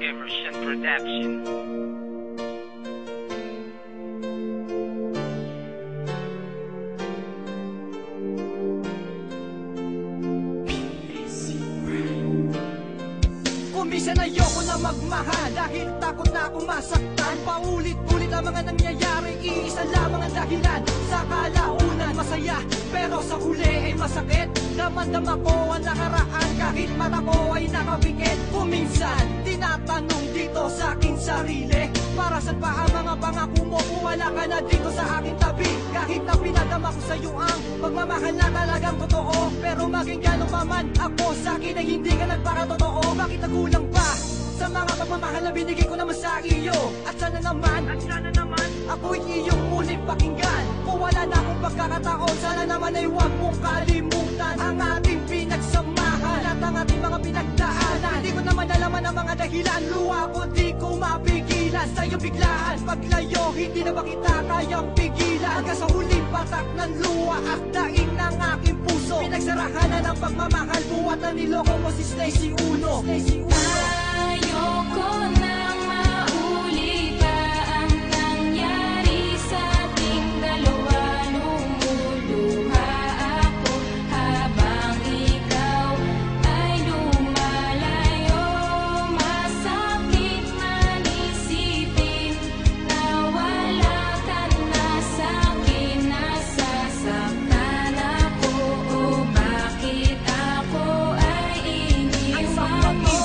Emerson Production. Minsan ayoko na magmahal dahil takot na akong masaktan. Paulit-ulit ang mga nangyayari, iisa lamang ang dahilan. Sa kalaunan masaya, pero sa huli ay masakit. Damang-dama ko ang nakaraan kahit mata ko ay nakapikit. Kuminsan, tinatanong dito sa aking sarili, para saan pa ang mga pangako mo kung wala ka na dito sa aking tabi? Kahit na pinadama ko sa'yo ang pagmamahal na talagang totoo, pero maging gano'n pa man ako sa akin ay hindi ka nagpakatotoo. Bakit nagulang pa sa mga pagmamahal na binigay ko naman sa iyo? At sana naman ako'y iyong muling pakinggan. Kung wala na akong pagkakataon, sana naman ay huwag mong kalimutan ang ating pinagsamahan at ang ating mga pinagdaanan. Hindi ko naman alaman ang mga dahilan, luha ko di ko mapigilan. Sa'yo biglaan, paglayo, hindi na ba kita kayang pigilan? Hanggang sa huling patak ng luha at daing ng aking puso, pinagsarahan na ng pagmamahal, buwat na niloko mo si Stacy Uno. Ayoko nang maulit pa ang nangyari sa ating dalawa. Lumuluha ako habang ikaw ay lumalayo. Masakit man isipin na wala ka na sa'kin. Nasasaktan ako, o bakit ako ay iniwan mo?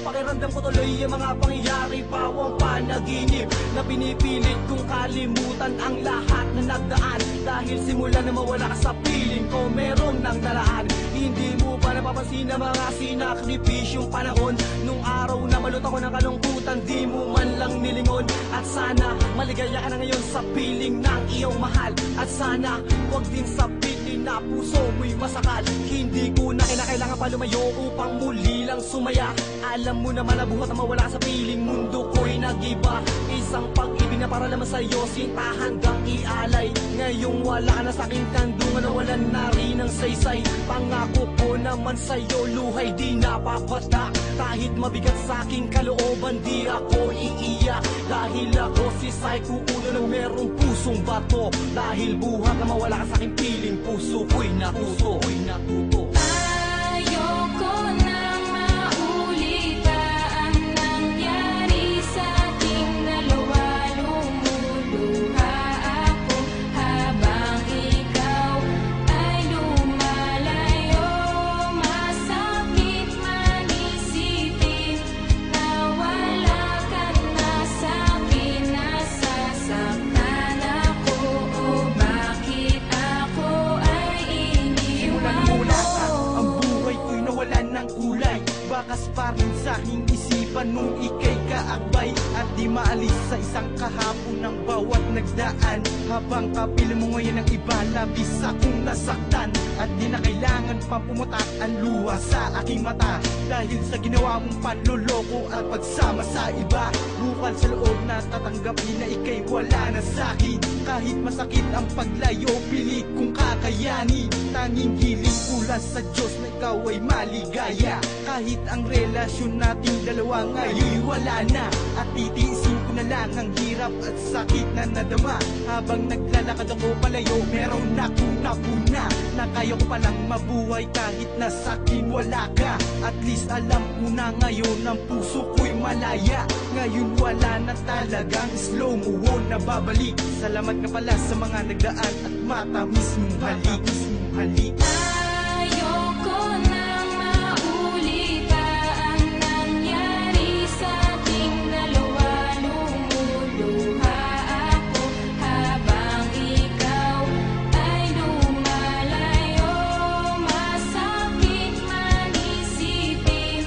Pakiramdam ko tuloy ang mga pangyayari, pawang panaginip na pinipilit kong kalimutan ang lahat na nagdaan. Dahil simula na mawala ka sa piling ko, meron ng dalaan. Hindi mo pa napapansin ang mga sinakripisyong panahon. Nung araw na malot ako ng kalungkutan, di mo man lang nilingon. At sana maligaya ka na ngayon sa piling ng iyong mahal. At sana huwag din sa piling na puso mo'y masakal. Hindi ko na kinakailangan pa lumayo upang muli lang sumaya. Alam mo naman na buhat na mawala sa piling, mundo ko'y nag-iba. Isang pag-ibig na para naman sa'yo, sinta hanggang ialay. Ngayong wala ka na sa'king kandungan, na walan na rin ang saysay. Pangako ko naman sa'yo, luhay di napapatak. Kahit mabigat sa'king kalooban, di ako iiyak. Dahil ako si Psycho Uno na merong pusong bato. Dahil buhat na mawala ka sa'king piling, puso ko'y natuto. Ayoko nang maulit pa ang nangyari sa ating dalawa. Lumuluha ako habang ikaw ay lumalayo. Masakit man isipin na wala ka na sa'kin. Nasasaktan ako, o bakit ako ay iniwan mo? Ang buhay ko'y nawalan ng kulay. Bakas pa rin sa'king isipan nung ika'y kaakbay. At di maalis sa isang kahapon ng bawat nagdaan. Habang kapil mo ngayon ang iba, labis akong nasaktan. At di na kailangan pa pumutak ang luha sa aking mata. Dahil sa ginawa mong panloloko at pagsama sa iba. Bukal sa loob na tatanggapin na ika'y wala na sa'kin. Kahit masakit ang paglayo, pilit kong kakayanin. Tanging hiling ulas sa Diyos na ikaw ay maligaya. Kahit ang relasyon nating dalawa ngayon wala na. At titiisin ko na lang ang hirap at sakit na nadama. Habang naglalakad ako palayo, meron akong napuna. Na kaya ko palang mabuhay kahit na sa'kin wala ka. At least alam ko na ngayon ang puso ko'y malaya. Ngayon wala na talagang slow mo na babalik. Salamat ka pala sa mga nagdaan at matamis mong halik. Ayoko nang maulit pa ang nangyari sa ating dalawa. Lumuluha ako habang ikaw ay lumalayo. Masakit man isipin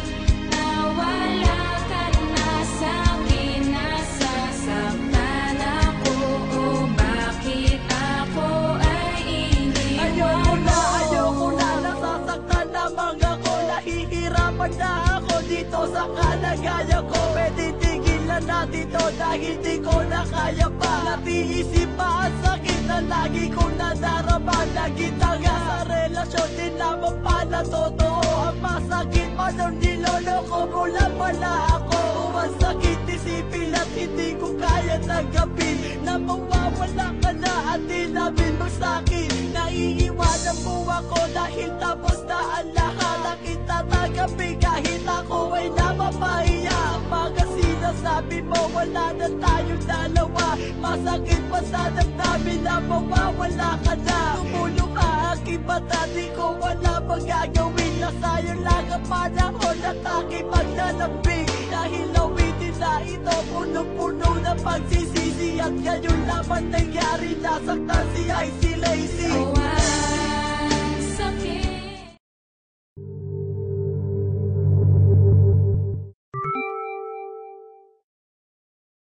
na wala ka na sa'kin. Nasasaktan ako, o bakit ako ay iniwan mo? Ayoko na, nasasaktan lamang ako. Nahihirapan na ako dito sa kalagaya ko. Pwede tigilan natin to dahil di ko na kaya pa. Natiisip pa ang sakit na lagi kong nadarama. Nagitanga sa relasyon, di naman pala totoo. Ang masakit pa nung nilolo ko, wala pala ako. Masakit isipin at hindi ko kaya tanggapin na mawawala ka na at tinabi mo sa'kin. Naiiwanan mo ako dahil tapos na ang lahat. Nakita tatanggapin kahit ako ay napapahiya. Mga sinasabi mo wala na tayong dalawa. Masakit pa sa damdamin na mawawala ka na. Tumulong ka aking mata, di ko wala magagawin. Nasayang lang ang panahon at aking maglalambing. Dahil awitin na ito, punong-puno ng pagsisisi. At ngayon naman nangyari, nasaktan si Icy Lazy.